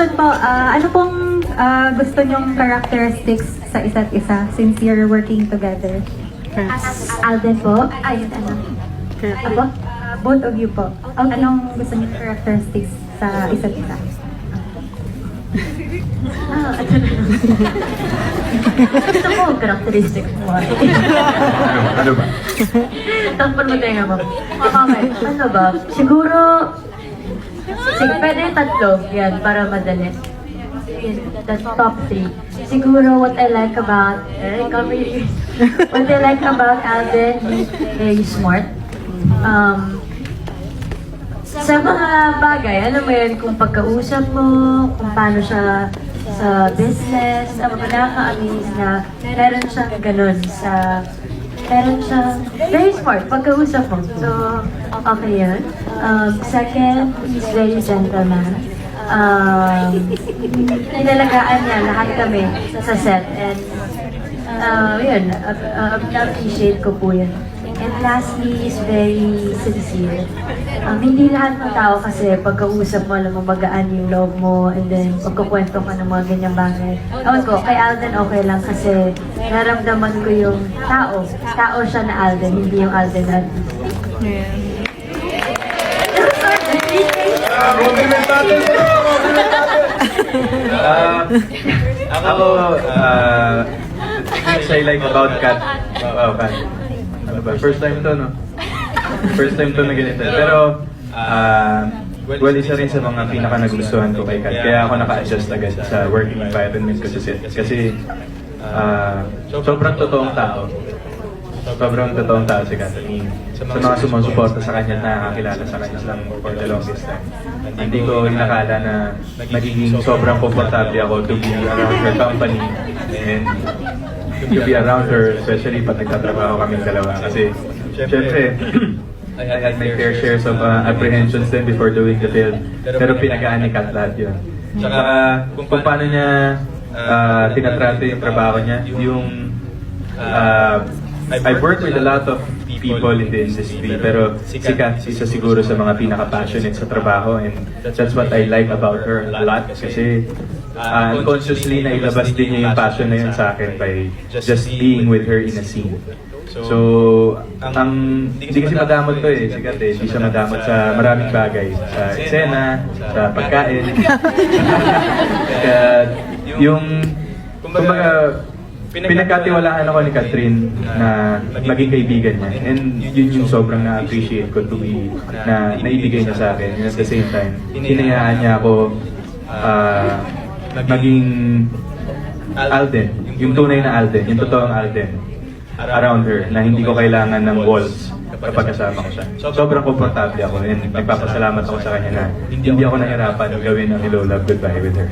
Po, ano pong gusto nyong characteristics sa isa't isa since you're working together? Alden po. Ay, ano? Ako? Both of you po. Anong gusto nyong characteristics sa isa't isa? Gusto mo ang characteristic mo. Ano ba? Tampon mo tayo nga mo. Okay. Ano ba? Siguro, sige, pwede yung tatlo. Yan, para madali. The top 3. Siguro what I like about, what I like about Alden, he's very smart. Sa mga bagay, alam mo yun, kung pagkausap mo, kung paano siya sa business, nakaka-amaze na meron siyang ganun sa, meron siyang very smart pagkausap mo. So, okay yun. Second, he's very gentleman. Inalagaan niya lahat kami sa set and yun, appreciate ko po yun. And lastly, is very sincere. Hindi lahat ng tao kasi pagkausap mo, alam mo, magaan yung loob mo, and then pagkukwento ka ng mga ganyang bagay. Ewan ko, kay Alden okay lang kasi naramdaman ko yung tao. Tao siya na Alden, hindi yung Alden na Ako, things I like about Kat. Wow, Kat. Ano ba? First time to, no? First time to na ganito. Pero, well, isa rin sa mga pinaka-nagustuhan ko kay Kat. Kaya ako naka-adjust agad sa working environment ko sa set. Kasi, sobrang totoong tao. Sobrang totoong tao si Kat. Sa mga sumusuporta sa kanya at nakakakilala sa kanya lang for the longest time. Hindi ko inakala na magiging sobrang komportable ako to be around her company and to be around her, especially pag nagtatrabaho kaming dalawa. Kasi, syempre, I had my fair shares of apprehensions then before doing the film. Pero pinagaan ni Kat lahat yun. Tsaka, kung paano niya tinatrato yung trabaho niya, yung I've worked with a lot of people in the industry, pero si Kat isa siguro sa mga pinaka-passionate sa trabaho, and that's what I like about her a lot kasi unconsciously na ilabas din niya yung passion na yun sa akin by just being with her in a scene. So, hindi kasi madamot to si Kat hindi siya madamot sa maraming bagay, sa eksena, sa pagkain. Kaya yung, kumbaga, pinagkatiwalaan ako ni Catherine na maging kaibigan niya. And yun yung sobrang na-appreciate ko to be na naibigay niya sa akin. And at the same time, hinayaan niya ako maging Alden. Yung tunay na Alden, yung totoong Alden around her, na hindi ko kailangan ng walls kapag kasama ko siya. Sobrang komportable ako and nagpapasalamat ako sa kanya na hindi ako nahirapan gawin ang Hello Love Goodbye with her.